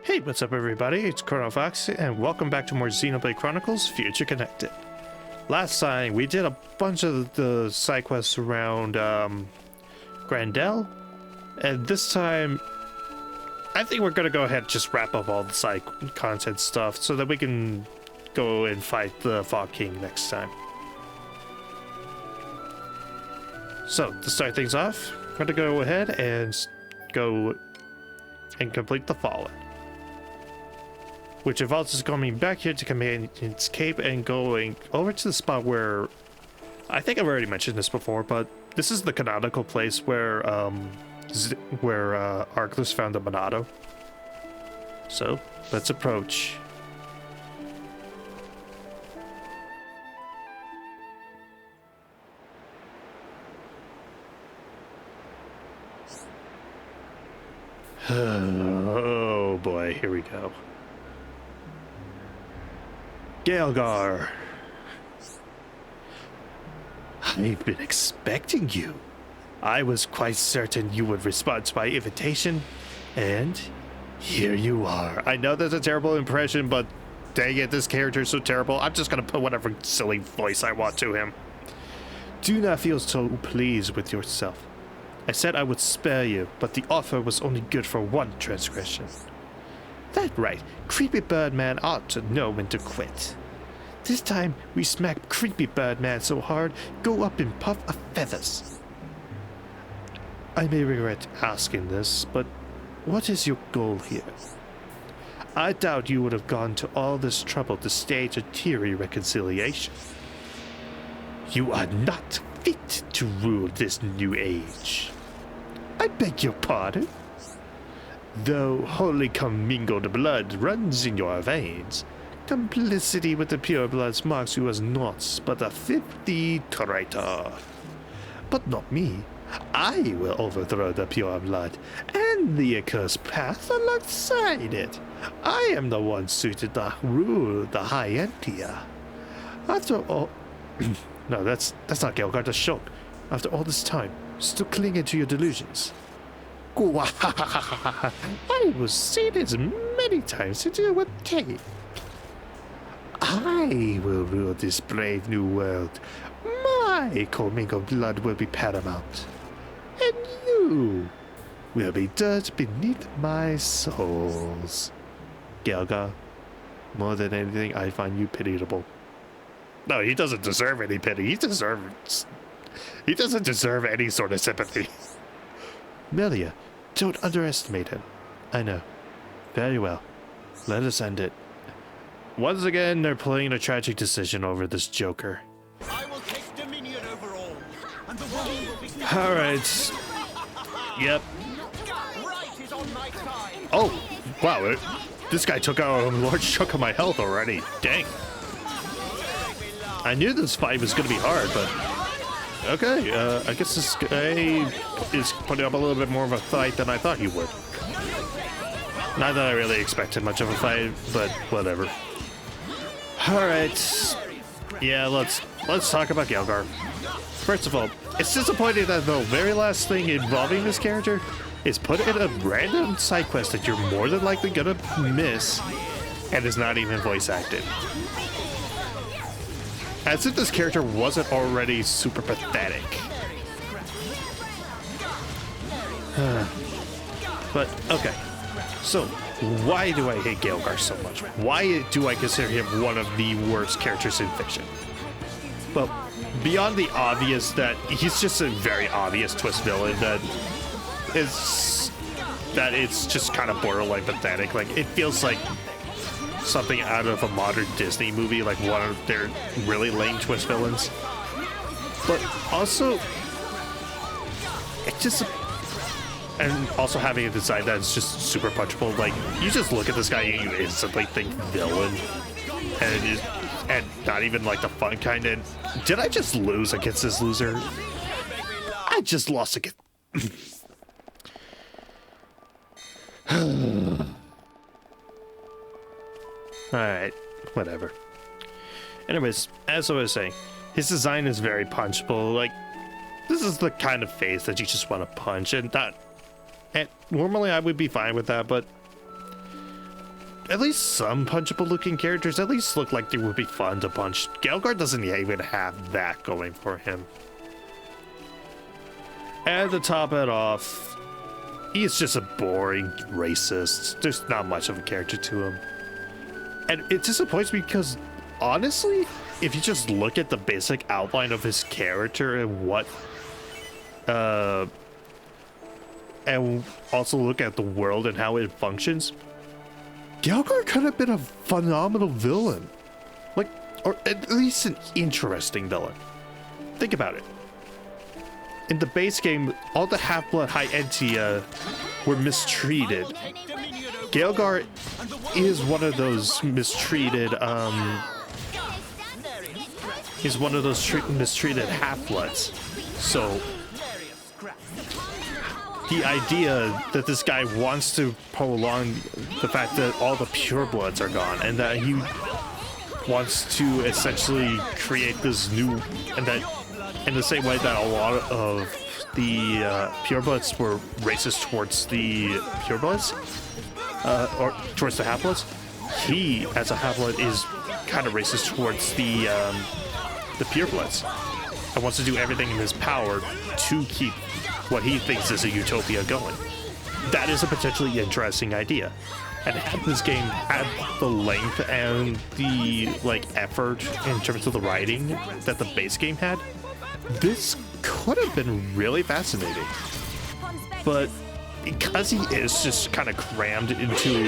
Hey, what's up everybody? It's Chrono Fox, and welcome back to more Xenoblade Chronicles Future Connected. Last time, we did a bunch of the side quests around Grandel, and this time, I think we're gonna go ahead and just wrap up all the side content stuff so that we can go and fight the Fog King next time. So, to start things off, we're gonna go ahead and go and complete the Fallen, which involves us coming back here to Commander's Cape and going over to the spot where, I think I've already mentioned this before, but this is the canonical place where Arklus found the Monado. So, let's approach. Oh boy, here we go. Galgar, I've been expecting you. I was quite certain you would respond to my invitation, and here you are. I know that's a terrible impression, but dang it, this character is so terrible. I'm just gonna put whatever silly voice I want to him. Do not feel so pleased with yourself. I said I would spare you, but the offer was only good for one transgression. That right, Creepy Birdman ought to know when to quit. This time, we smack Creepy Birdman so hard, go up in puff of feathers. I may regret asking this, but what is your goal here? I doubt you would have gone to all this trouble to stage a teary reconciliation. You are not fit to rule this new age. I beg your pardon? Though wholly commingled blood runs in your veins, complicity with the purebloods marks you as naught but a filthy traitor. But not me. I will overthrow the pureblood and the accursed path alongside it. I am the one suited to rule the High Empire. After all... No, that's not Galgar, that's Shulk. After all this time, still clinging to your delusions. I was seen as many times to deal with Kate. I will rule this brave new world. My commingled blood will be paramount. And you will be dirt beneath my soles. Galgar, more than anything, I find you pitiable. No, he doesn't deserve any pity. He doesn't deserve any sort of sympathy. Melia, don't underestimate him. I know. Very well. Let us end it. Once again, they're playing a tragic decision over this Joker. I will take dominion over all, and the world will be... Alright. Yep. Right is on my side. Oh, wow. This guy took out a large chunk of my health already. Dang. I knew this fight was going to be hard, but... Okay, I guess this guy is putting up a little bit more of a fight than I thought he would. Not that I really expected much of a fight, but whatever. Alright. Yeah, let's talk about Galgar. First of all, it's disappointing that the very last thing involving this character is put in a random side quest that you're more than likely gonna miss and is not even voice acted. As if this character wasn't already super pathetic. But, okay. So, why do I hate Galgar so much? Why do I consider him one of the worst characters in fiction? Well, beyond the obvious that he's just a very obvious twist villain that it's just kind of borderline pathetic. Like, it feels like something out of a modern Disney movie, like one of their really lame twist villains. But also, it's just... And also having a design that's just super punchable. Like, you just look at this guy and you instantly think villain. And not even like the fun kind. And did I just lose against this loser? I just lost against... Alright, whatever. Anyways, as I was saying, his design is very punchable. Like, this is the kind of face that you just want to punch, and normally I would be fine with that, but at least some punchable looking characters at least look like they would be fun to punch. Gelgar doesn't even have that going for him. And to top it off, he's just a boring racist. There's not much of a character to him. And it disappoints me because, honestly, if you just look at the basic outline of his character and what, and also look at the world and how it functions, Gelgar could have been a phenomenal villain. Like, or at least an interesting villain. Think about it. In the base game, all the Half-Blood High Entia were mistreated. Gelgar is one of those mistreated, he's one of those mistreated Half-Bloods. So, the idea that this guy wants to prolong the fact that all the purebloods are gone and that he wants to essentially create this new, and that in the same way that a lot of the purebloods were racist towards the purebloods, or towards the half-bloods, he as a half-blood is kind of racist towards the purebloods and wants to do everything in his power to keep what he thinks is a utopia going. That is a potentially interesting idea. And had this game had the length and the effort in terms of the writing that the base game had, this could have been really fascinating. But because he is just kind of crammed into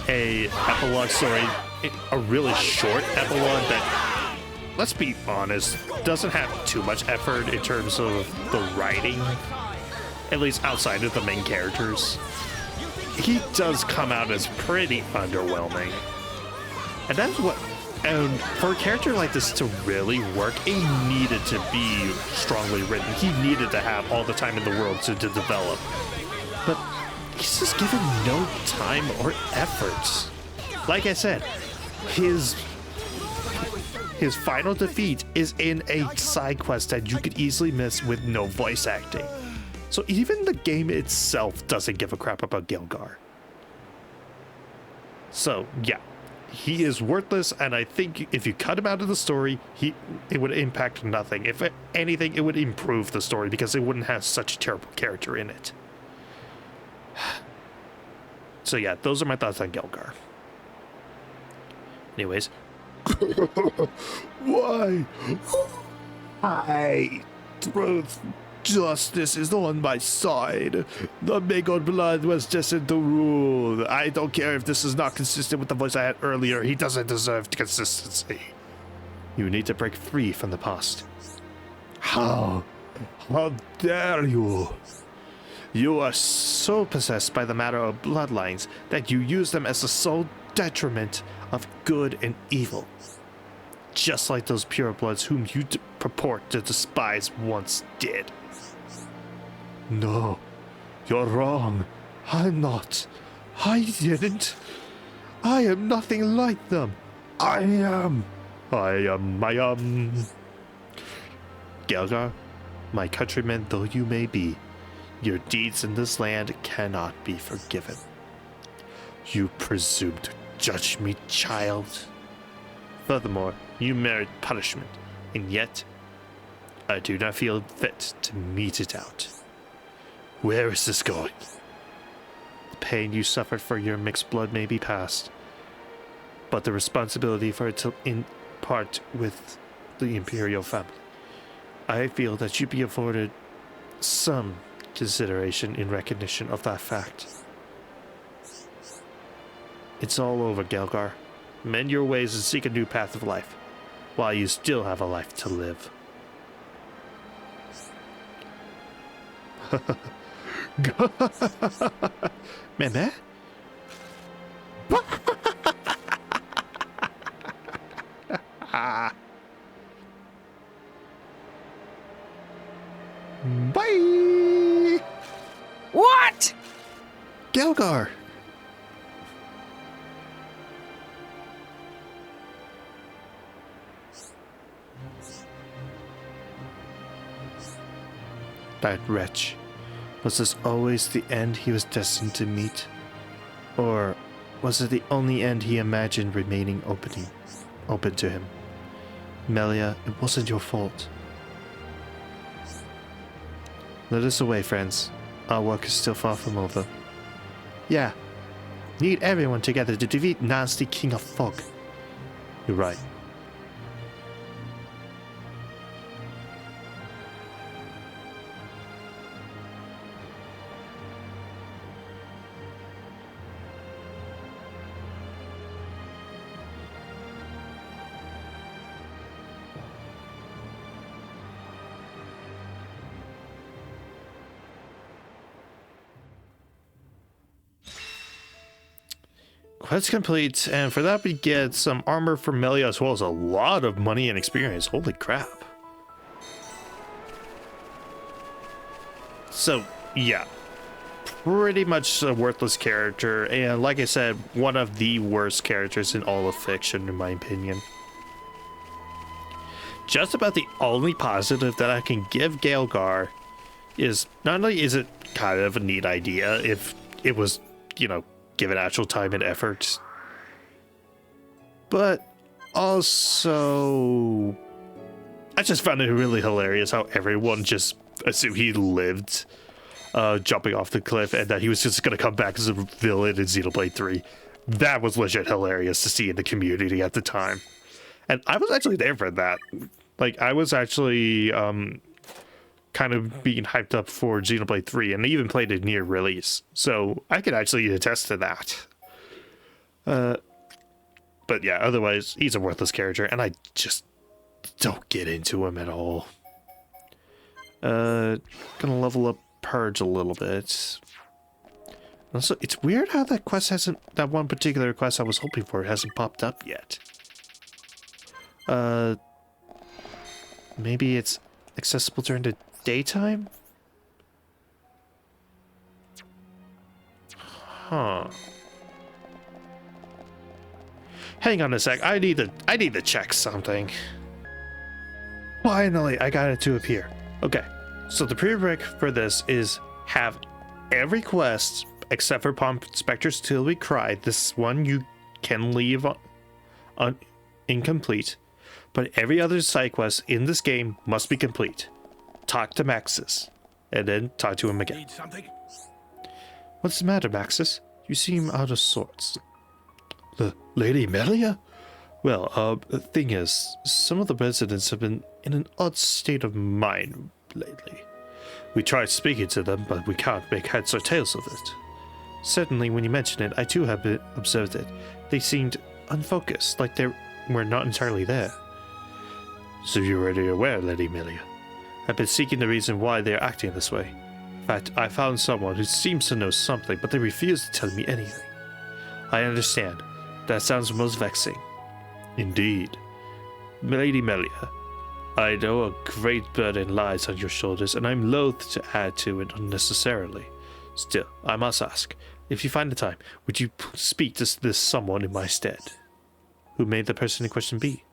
a epilogue story, a really short epilogue that, let's be honest, doesn't have too much effort in terms of the writing, at least outside of the main characters, he does come out as pretty underwhelming. And that's what, and for a character like this to really work, it needed to be strongly written. He needed to have all the time in the world to develop. But he's just given no time or effort. Like I said, his final defeat is in a side quest that you could easily miss with no voice acting. So even the game itself doesn't give a crap about Gelgar. So yeah, he is worthless, and I think if you cut him out of the story, it would impact nothing. If anything, it would improve the story because it wouldn't have such a terrible character in it. So yeah, those are my thoughts on Gelgar. Anyways. Why? Truth, justice is on my side. The Mago blood was destined to rule. I don't care if this is not consistent with the voice I had earlier. He doesn't deserve consistency. You need to break free from the past. How? How dare you? You are so possessed by the matter of bloodlines that you use them as the sole detriment of good and evil. Just like those purebloods whom you purport to despise once did. No, you're wrong. I'm not. I didn't. I am nothing like them. I am. Gelgar, my countryman though you may be, your deeds in this land cannot be forgiven. You presume to judge me, child. Furthermore, you merit punishment, and yet I do not feel fit to mete it out. Where is this going? The pain you suffered for your mixed blood may be past, but the responsibility for it to impart with the Imperial family. I feel that you be afforded some consideration in recognition of that fact. It's all over, Gelgar. Mend your ways and seek a new path of life, while you still have a life to live. Man. Bye. What? Gelgar! That wretch. Was this always the end he was destined to meet? Or Was it the only end he imagined remaining open to him? Melia, it wasn't your fault. Let us away, friends. Our work is still far from over. Yeah. Need everyone together to defeat nasty King of Fog. You're right. Quest complete, and for that we get some armor from Melia as well as a lot of money and experience. Holy crap. So, yeah. Pretty much a worthless character, and like I said, one of the worst characters in all of fiction, in my opinion. Just about the only positive that I can give Gaelgar is, not only is it kind of a neat idea if it was, you know, given actual time and effort, but also I just found it really hilarious how everyone just assumed he lived jumping off the cliff and that he was just going to come back as a villain in Xenoblade 3. That was legit hilarious to see in the community at the time, and I was actually there for that. Like, I was actually kind of being hyped up for Xenoblade 3, and I even played it near release, so I could actually attest to that. But yeah, otherwise, he's a worthless character, and I just don't get into him at all. Gonna level up Purge a little bit. Also, it's weird how that quest hasn't, that one particular quest I was hoping for hasn't popped up yet. Maybe it's accessible during the daytime? Huh. Hang on a sec. I need to check something. Finally, I got it to appear. Okay. So the prereq for this is have every quest except for Pomp Spectre's Till We Cry. This one you can leave incomplete, but every other side quest in this game must be complete. Talk to Maxis, and then talk to him again. Need something? What's the matter, Maxis? You seem out of sorts. Lady Melia? Well, the thing is, some of the residents have been in an odd state of mind lately. We tried speaking to them, but we can't make heads or tails of it. Certainly, when you mention it, I too have observed it. They seemed unfocused, like they were not entirely there. So you're already aware, Lady Melia. I've been seeking the reason why they are acting this way. In fact, I found someone who seems to know something, but they refuse to tell me anything. I understand. That sounds most vexing. Indeed. Lady Melia, I know a great burden lies on your shoulders, and I'm loath to add to it unnecessarily. Still, I must ask, if you find the time, would you speak to this someone in my stead? Who may the person in question be?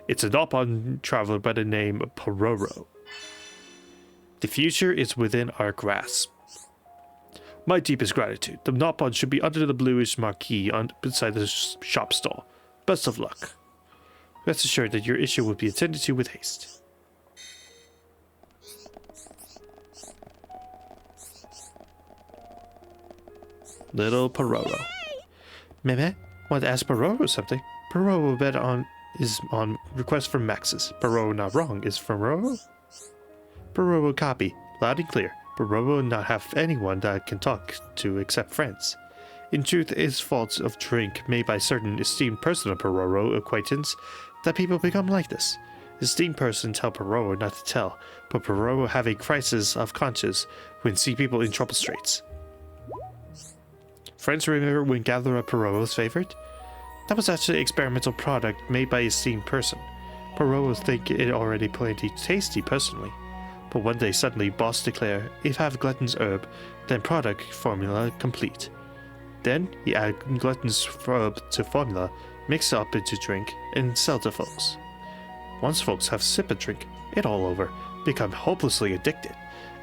It's a Nopon traveler by the name of Pororo. The future is within our grasp. My deepest gratitude. The Nopon should be under the bluish marquee beside the shop stall. Best of luck. Rest assured that your issue will be attended to with haste. Little Pororo. Meme, want to ask Pororo something? Pororo bet is on request from Maxis. Pororo not wrong. Is from Pororo? Pororo copy. Loud and clear. Pororo not have anyone that can talk to except friends. In truth, it is faults of drink made by certain esteemed person of Pororo acquaintance that people become like this. Esteemed person tell Pororo not to tell, but Pororo have a crisis of conscience when see people in trouble straits. Friends remember when Gatherer Pororo's favorite? That was actually an experimental product made by esteemed person. Pororo think it already plenty tasty personally. But one day suddenly boss declare, if have glutton's herb, then product formula complete. Then he add glutton's herb to formula, mix up into drink, and sell to folks. Once folks have sip a drink, it all over, become hopelessly addicted.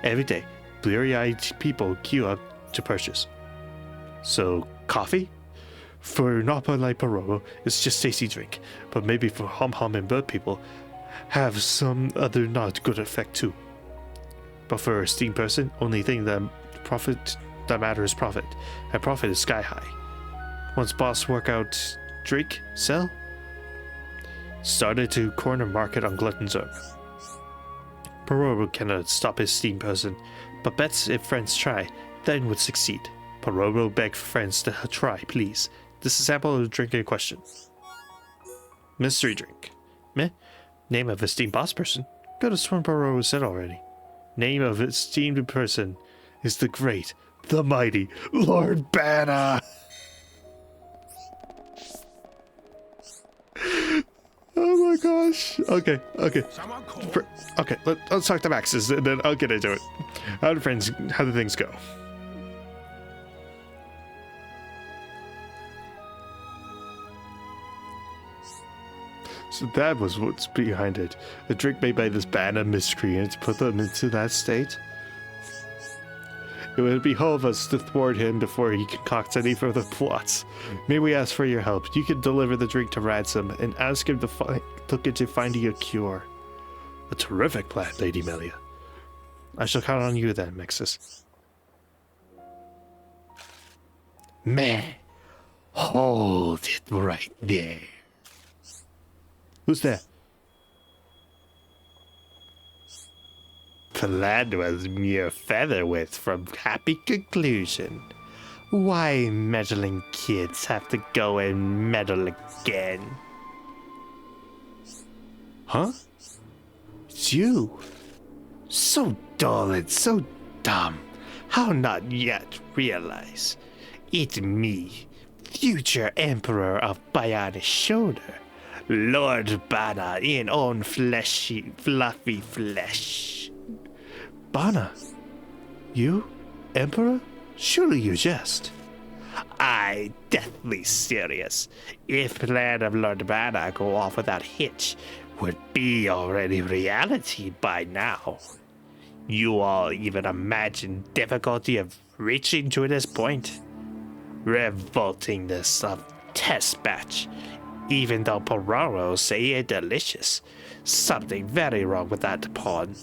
Every day, bleary-eyed people queue up to purchase. So, coffee? For not like Parolo, it's just tasty drink. But maybe for Hum Hum and bird people, have some other not good effect too. But for a steam person, only thing that matters is profit. And profit is sky high. Once boss workout drink, sell. Started to corner market on Glutton's Herb. Parolo cannot stop his steam person, but bets if friends try, then would succeed. Parolo begged friends to try, please. This is a sample of the drink in question. Mystery drink. Meh. Name of esteemed boss person. Could have sworn Parolo said already. Name of esteemed person is the great, the mighty Lord Banna. Oh my gosh. Okay. Someone call. Okay, let's talk to Max's and then I'll get into it. How did things go? So that was what's behind it. A drink made by this Banna miscreant put them into that state. It would behove us to thwart him before he concocts any further plots. May we ask for your help? You can deliver the drink to Ransom and ask him to look into finding a cure. A terrific plan, Lady Melia. I shall count on you then, Mixus. Meh. Hold it right there. Who's there? Plan was mere featherweight from happy conclusion. Why meddling kids have to go and meddle again? Huh? It's you. So dull and so dumb. How not yet realize? It's me, future Emperor of Bionic Shoulder. Lord Banna in own fleshy, fluffy flesh. Banna? You? Emperor? Surely you jest. I deathly serious. If plan of Lord Banna go off without hitch, would be already reality by now. You all even imagine difficulty of reaching to this point? Revoltingness of test batch. Even though Pororo say it delicious, something very wrong with that pawn.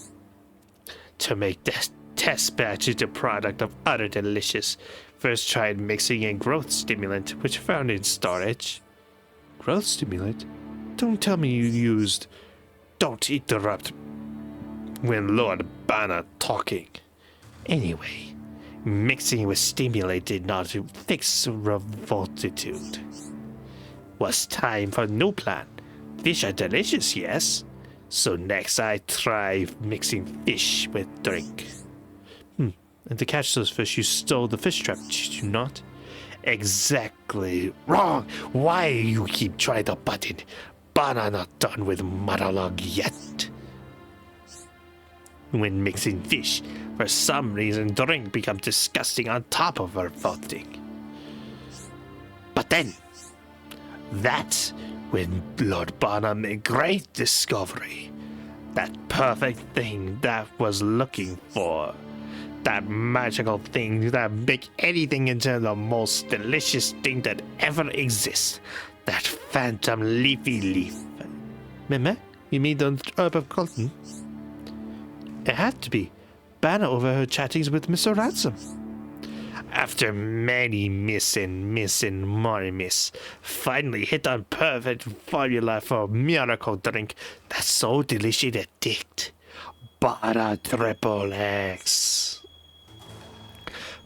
To make this test batch into product of utter delicious, first tried mixing in growth stimulant, which found in storage. Growth stimulant? Don't tell me you used... Don't interrupt when Lord Banna talking. Anyway, mixing with stimulate did not fix revoltitude. Was time for new plan. Fish are delicious, yes? So next I try mixing fish with drink. And to catch those fish, you stole the fish trap, did you not? Exactly wrong. Why you keep trying to butt in? Banna not done with monologue yet. When mixing fish, for some reason drink becomes disgusting on top of revolting. But then, that's when Lord Banna made great discovery. That perfect thing that was looking for. That magical thing that make anything into the most delicious thing that ever exists. That phantom leafy leaf. Meme? You mean the herb of Colton? It had to be. Banna overheard chattings with Mr. Ransom. After many miss and more miss, finally hit on perfect formula for miracle drink that's so delicious it addict. Banna Triple X.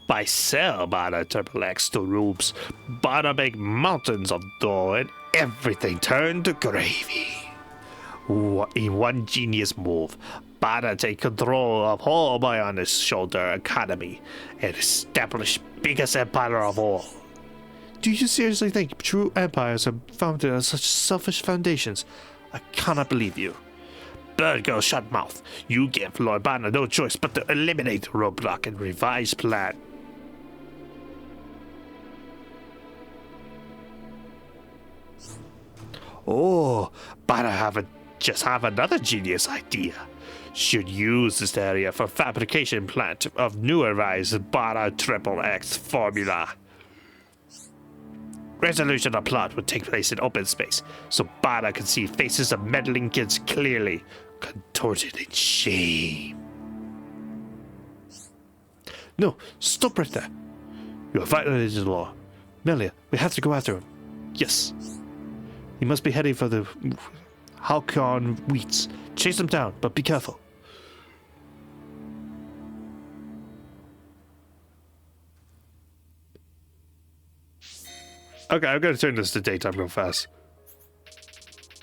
By sell Banna Triple X to rubes, Banna make mountains of dough and everything turned to gravy. In one genius move, Banna take control of whole Bionic Shoulder economy and establish biggest empire of all. Do you seriously think true empires are founded on such selfish foundations? I cannot believe you. Bird girl, shut mouth. You give Lord Banna no choice but to eliminate the roadblock and revise plan. Oh, Banna just have another genius idea. Should use this area for fabrication plant of new revised Banna Triple X formula. Resolution of plot would take place in open space, so Bana could see faces of meddling kids clearly, contorted in shame. No, stop right there. You have violated the law. Melia, we have to go after him. Yes. He must be heading for the Halcyon Wheats. Chase him down, but be careful. Okay, I'm gonna turn this to daytime real fast.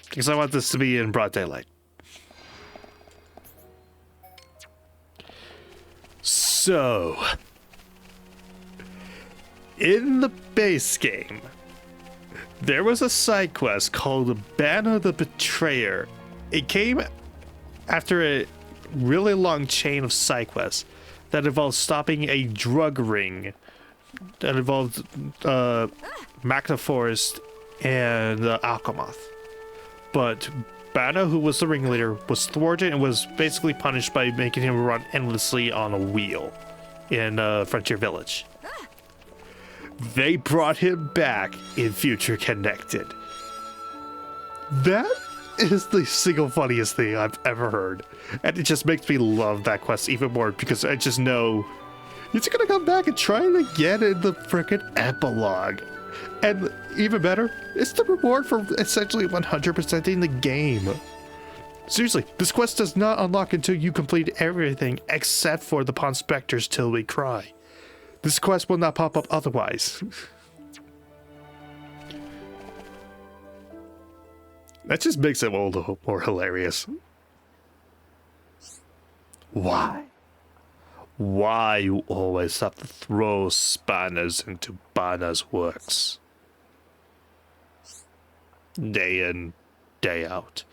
Because I want this to be in broad daylight. So, in the base game, there was a side quest called Bana the Betrayer. It came after a really long chain of side quests that involved stopping a drug ring that involved Magna Forest and Alchemoth. But Bana, who was the ringleader, was thwarted and was basically punished by making him run endlessly on a wheel in Frontier Village. They brought him back in Future Connected. That is the single funniest thing I've ever heard. And it just makes me love that quest even more because I just know he's gonna come back and try it again in the frickin' epilogue. And even better, it's the reward for essentially 100%ing the game. Seriously, this quest does not unlock until you complete everything except for the Pawn Specters Till We Cry. This quest will not pop up otherwise. That just makes it all the more hilarious. Why? Why you always have to throw spanners into Bana's works? Day in, day out.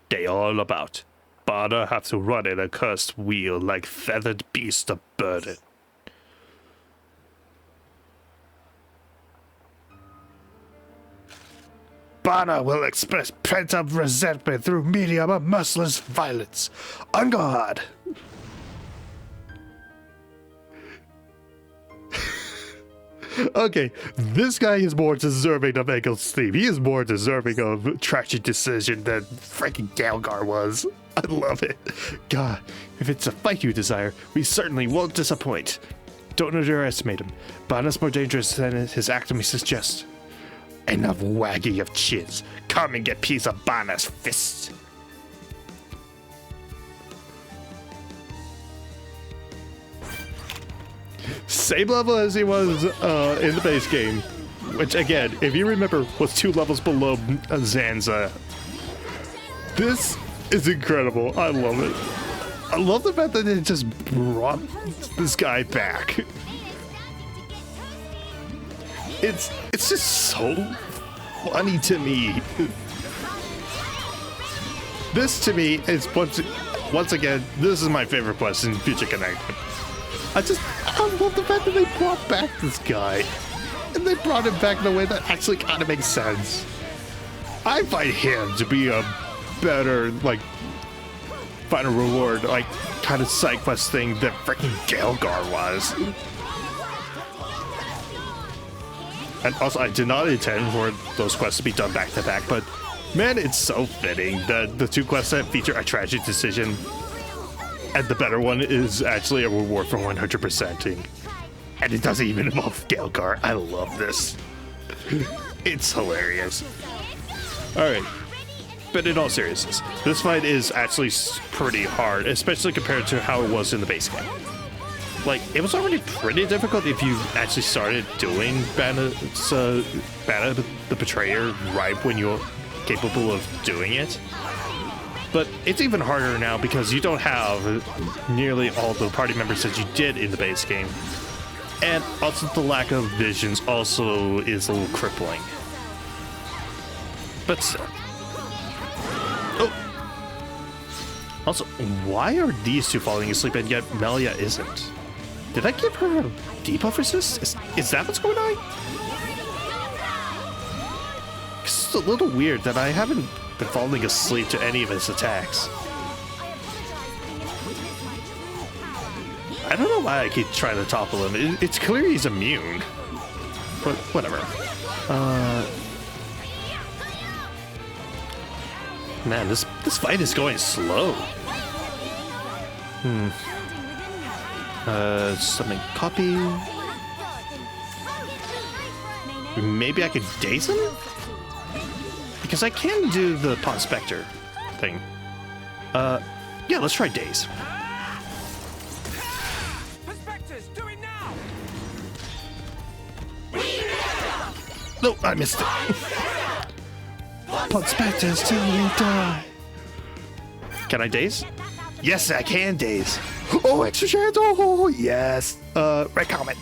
Day all about. Bana have to run in a cursed wheel like feathered beast of burden. Bana will express pent-up resentment through medium of merciless violence. On guard! Okay, this guy is more deserving of Engel's theme. He is more deserving of tragic decision than freaking Galgar was. I love it. God, if it's a fight you desire, we certainly won't disappoint. Don't underestimate him. Bana's more dangerous than his act may suggest. Enough wagging of chins. Come and get piece of Bana's fist. Same level as he was in the base game, which again, if you remember, was 2 levels below Zanza. This is incredible. I love it. I love the fact that it just brought this guy back. It's just so funny to me. This to me is once again, this is my favorite quest in Future Connected. I love the fact that they brought back this guy. And they brought him back in a way that actually kind of makes sense. I find him to be a better, like, final reward, like, kind of side quest thing that freaking Galgar was. And also, I did not intend for those quests to be done back to back, but man, it's so fitting that the 2 quests that feature a tragic decision, and the better one is actually a reward for 100%ing. And it doesn't even involve Galgar. I love this. It's hilarious. Alright. But in all seriousness, this fight is actually pretty hard, especially compared to how it was in the base game. Like, it was already pretty difficult if you actually started doing Bana the Betrayer right when you're capable of doing it. But it's even harder now because you don't have nearly all the party members that you did in the base game. And also the lack of visions also is a little crippling. But still. Oh! Also, why are these 2 falling asleep and yet Melia isn't? Did I give her a debuff resist? Is that what's going on? It's a little weird that I haven't been falling asleep to any of his attacks. I don't know why I keep trying to topple him. It's clear he's immune. But whatever. Man, this fight is going slow. Something copy. Maybe I could daze him? Because I can do the Pawn Spectre thing. Yeah, let's try daze. Perspectives, do it now! No, I missed it. Pawn Spectres till we die. Can I daze? Yes, I can daze. Oh, extra chance. Oh, yes. Red Comet.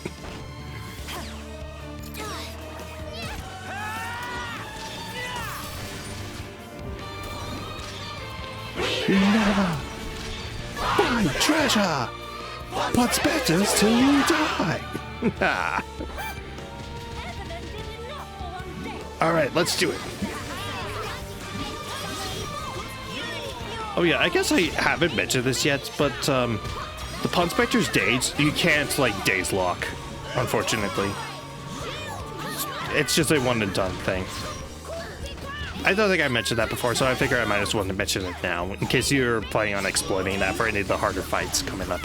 Never find treasure. Pawn Spectres till we die. All right, let's do it. Oh yeah, I guess I haven't mentioned this yet, but the Pawn Spectre's daze, you can't like daze lock, unfortunately. It's just a one and done thing. I don't think I mentioned that before, so I figure I might as well mention it now, in case you're planning on exploiting that for any of the harder fights coming up.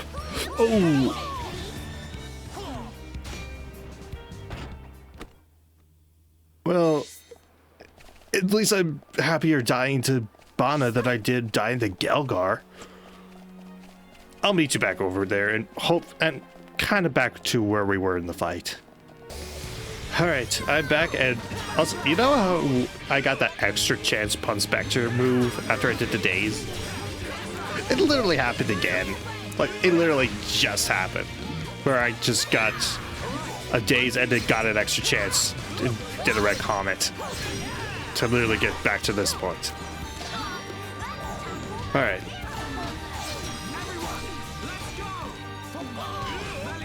Oh. Well, at least I'm happier dying to Bana than I did dying to Gelgar. I'll meet you back over there and hope and kind of back to where we were in the fight. All right, I'm back, and also, you know how I got that extra chance Pawn Spectre move after I did the daze? It literally happened again. Like, it literally just happened. Where I just got a daze and then got an extra chance and did a red comet to literally get back to this point. All right.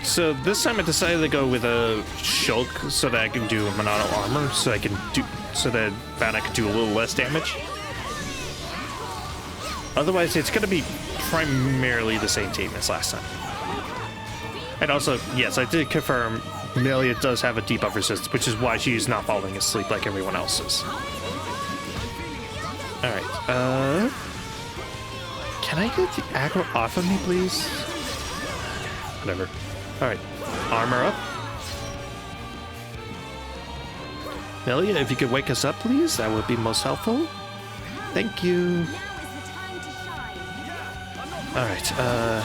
So this time I decided to go with a Shulk so that I can do Monado armor, so that Vanna can do a little less damage. Otherwise, it's gonna be primarily the same team as last time. And also, yes, I did confirm Melia does have a debuff resist, which is why she's not falling asleep like everyone else is. All right. Can I get the aggro off of me, please? Whatever. All right, armor up. Melia, if you could wake us up, please, that would be most helpful. Thank you. All right,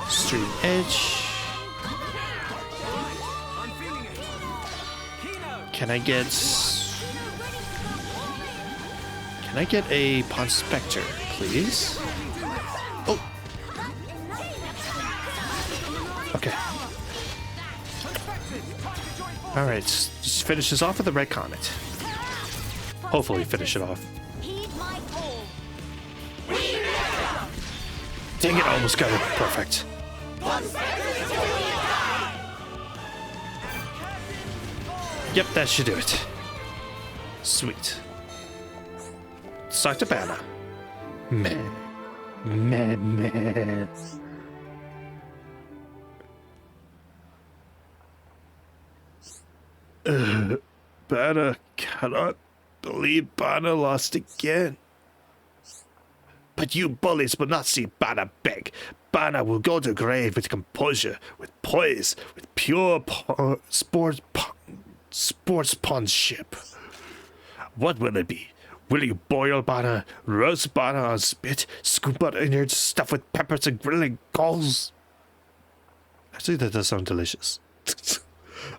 Stream Edge. Can I get a Pawn Spectre, please? Oh. Okay. All right, just finish this off with a red comet. Hopefully finish it off. Dang it, almost got it perfect. Yep, that should do it. Sweet. Start to Banner. Man. Bana cannot believe Bana lost again. But you bullies will not see Bana beg. Bana will go to grave with composure, with poise, with pure sportsmanship. What will it be? Will you boil Bana, roast Bana on spit, scoop out in your stuff with peppers and grilling coals? Actually, that does sound delicious.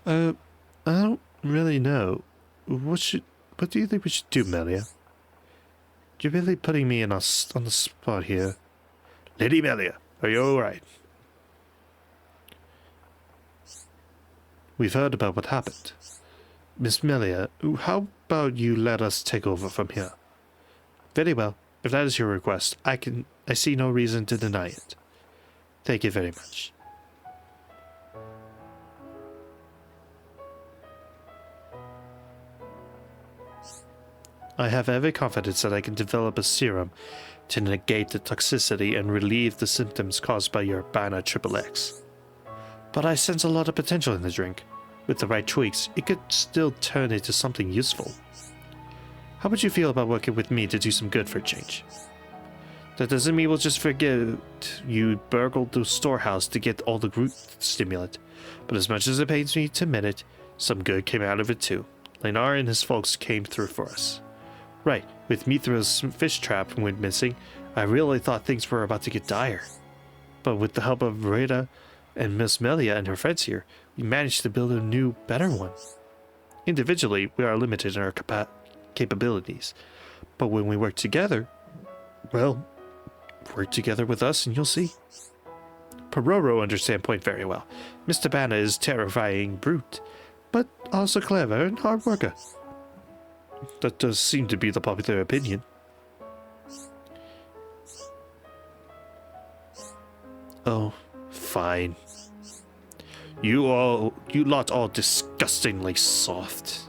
I don't really know. What do you think we should do, Melia? You're really putting me on the spot here. Lady Melia, are you alright? We've heard about what happened. Miss Melia, how about you let us take over from here? Very well. If that is your request, I see no reason to deny it. Thank you very much. I have every confidence that I can develop a serum to negate the toxicity and relieve the symptoms caused by your Bana XXX. But I sense a lot of potential in the drink. With the right tweaks, it could still turn into something useful. How would you feel about working with me to do some good for a change? That doesn't mean we'll just forget you burgled the storehouse to get all the Groot stimulant. But as much as it pains me to admit it, some good came out of it too. Lenar and his folks came through for us. Right, with Mithra's fish trap went missing, I really thought things were about to get dire. But with the help of Rita and Miss Melia and her friends here, we managed to build a new, better one. Individually, we are limited in our capabilities. But when we work together, well, work together with us and you'll see. Pororo understands point very well. Mr. Banner is terrifying brute, but also clever and hard worker. That does seem to be the popular opinion. Oh, fine. You lot all disgustingly soft.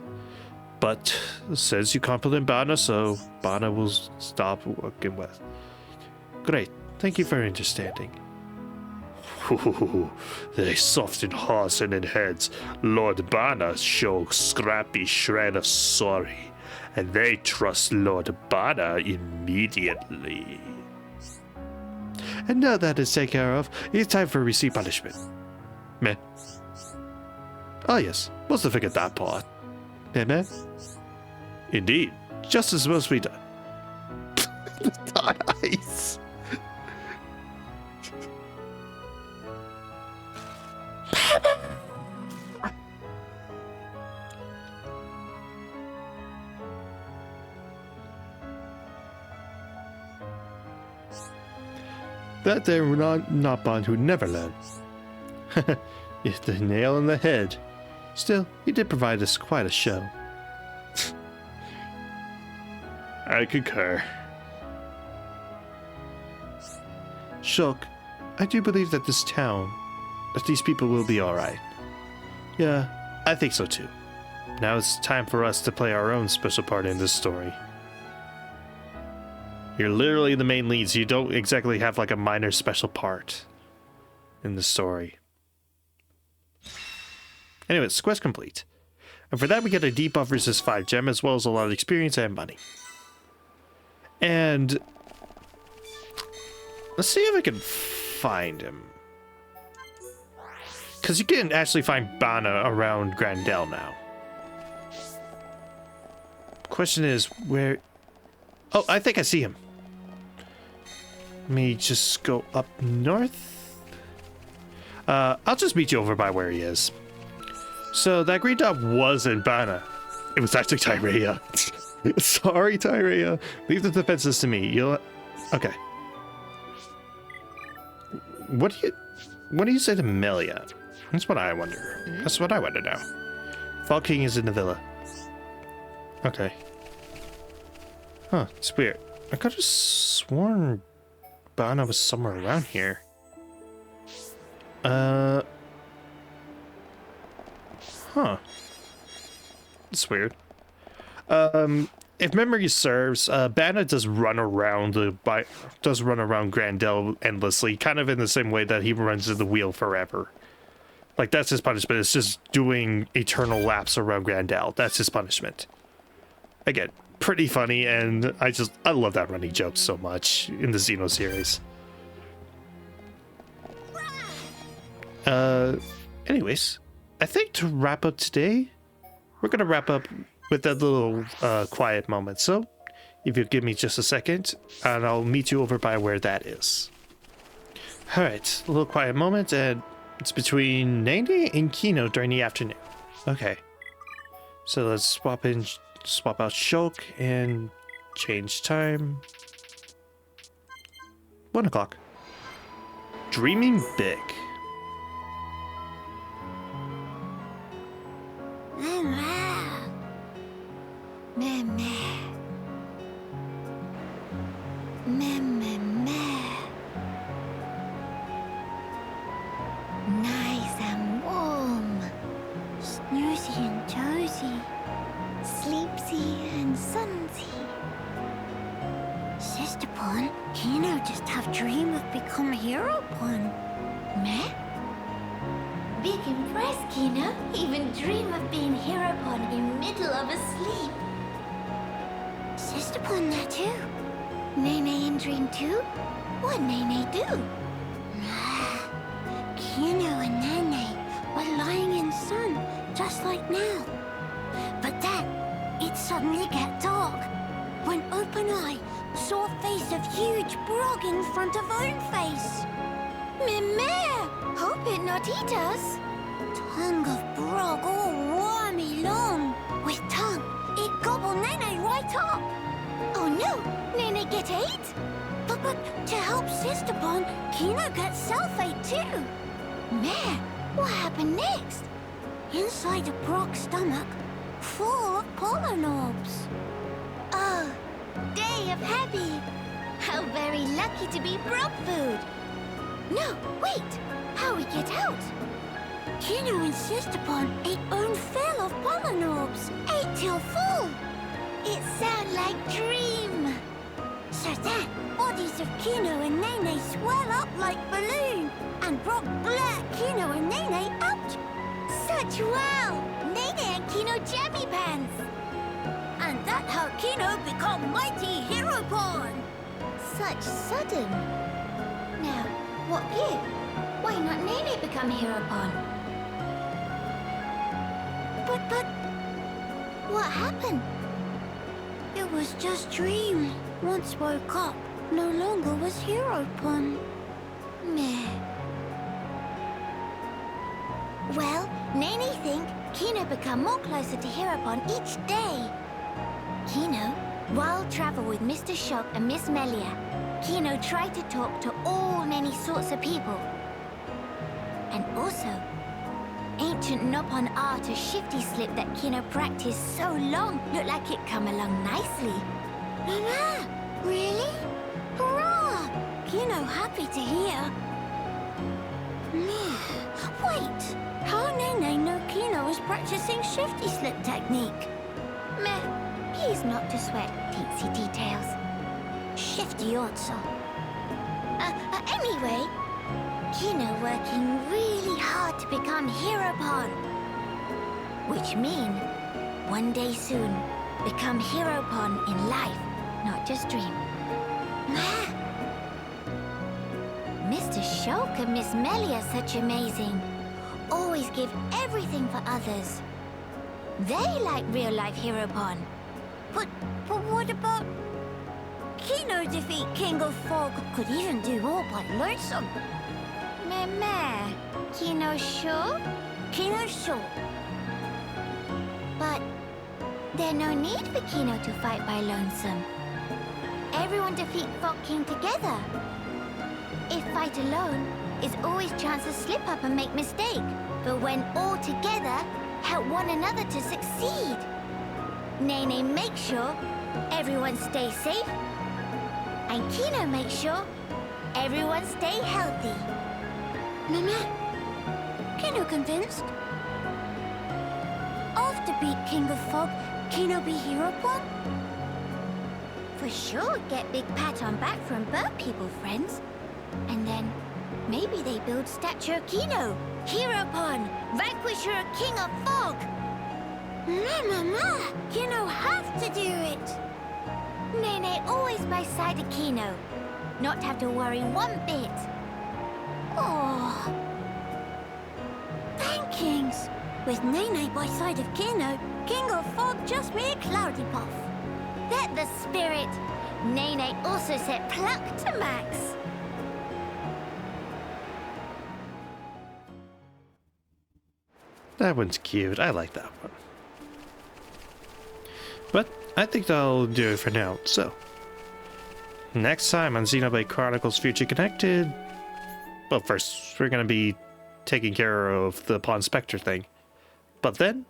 But says you compliment Bana, so Bana will stop working with. Great, thank you for understanding. They soften hearts and in heads. Lord Bana show scrappy shred of sorry, and they trust Lord Bana immediately. And now that is taken care of, it's time for receive punishment. Meh. Oh yes, must have figured that part. Meh. Indeed, justice must be done. Nice. That there not Bond who never learned. It's the nail on the head. Still, he did provide us quite a show. I concur. Shook, I do believe that this town, that these people will be alright. Yeah, I think so too. Now it's time for us to play our own special part in this story. You're literally the main lead, so you don't exactly have like a minor special part in the story. Anyways, quest complete. And for that we get a debuff versus 5 gem as well as a lot of experience and money. And let's see if I can find him. Because you can actually find Bana around Grandel now. Question is, where... Oh, I think I see him. Let me just go up north. I'll just meet you over by where he is. So that green dot wasn't Bana. It was actually Tyrea. Sorry, Tyrea. Leave the defenses to me. You'll... Okay. What do you say to Melia? That's what I wonder. That's what I want to know. Fall King is in the villa. Okay. Huh, it's weird. I could have sworn Bana was somewhere around here. Huh. It's weird. If memory serves, Bana does run around Grandel endlessly, kind of in the same way that he runs the wheel forever. Like, that's his punishment. It's just doing eternal laps around Grandel. That's his punishment. Again, pretty funny, and I love that running joke so much in the Xeno series. Anyways, I think to wrap up today, we're gonna wrap up with that little quiet moment. So, if you'll give me just a second, and I'll meet you over by where that is. Alright, a little quiet moment, and it's between 90 and Kino during the afternoon. Okay. So let's swap out Shulk and change time. 1 o'clock. Dreaming big. Nice and warm, snoozy and cozy, sleepsy and sunsy. Sister Pon, Kino just have dream of become hero Pon. Meh? Big and frisky. Kino even dream of being Heropon in middle of a sleep. Sister Pon there too. Nene in dream too? What Nene do? Kino and Nene were lying in sun, just like now. But then, it suddenly get dark, when Open Eye saw a face of huge Brog in front of own face. Mimere! Hope it not eat us. Tongue of Brog all wormy long. With tongue, it gobble Nene right up. Oh no, Nene get ate? But to help Sister Pon, Kino gets self-ate too. Mare, what happened next? Inside the Brog's stomach, full of pollen orbs. Oh, day of happy. How very lucky to be Brog food. No, wait, how we get out? Kino and Sister Pon ate own fill of pollen orbs, ate till full. It sound like dream. So then, bodies of Kino and Nene swell up like balloon, and Brog blurt Kino and Nene out. Such wow! Nene and Kino jammy pants. And that how Kino become mighty Heropon. Such sudden. Now, what give? Why not Nene become Heropon? But, what happened? It was just dream. Once woke up, no longer was Heropon. Meh. Well, Nene think Kino become more closer to Heropon each day. Kino, while travel with Mr. Shock and Miss Melia, Kino tried to talk to all many sorts of people. And also, ancient Nopon art of shifty slip that Kino practiced so long looked like it come along nicely. Mama, really? Hurrah! Kino happy to hear. Wait, how Nene know Kino was practicing shifty slip technique? Meh, he's not to sweat teensy details. Shifty also. Anyway, Kino working really hard to become Heropon. Which mean, one day soon, become Heropon in life, not just dream. Mr. Shulk and Miss Melly are such amazing. Always give everything for others. They like real-life Heropon. But what about... Kino defeat King of Fog could even do all by lonesome. Meh. Kino sure? Kino sure. But there's no need for Kino to fight by lonesome. Everyone defeat Fog King together. If fight alone, is always chance to slip up and make mistake. But when all together, help one another to succeed. Nene make sure everyone stay safe. And Kino make sure everyone stay healthy. Mama, Kino convinced? After beat King of Fog, Kino be Heropon? For sure get big pat on back from bird people friends. And then maybe they build statue of Kino, Heropon, vanquisher of King of Fog. Mama, Kino have to do it. Nene always by side of Kino, not have to worry one bit. Oh, thankings. With Nene by side of Kino, King of Fog just be a cloudy puff. That the spirit. Nene also set pluck to max. That one's cute. I like that one. But I think that'll do it for now. So, next time on Xenoblade Chronicles Future Connected, well, first we're going to be taking care of the Pawn Spectre thing. But then,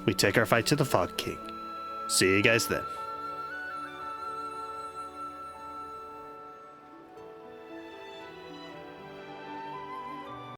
we take our fight to the Fog King. See you guys then.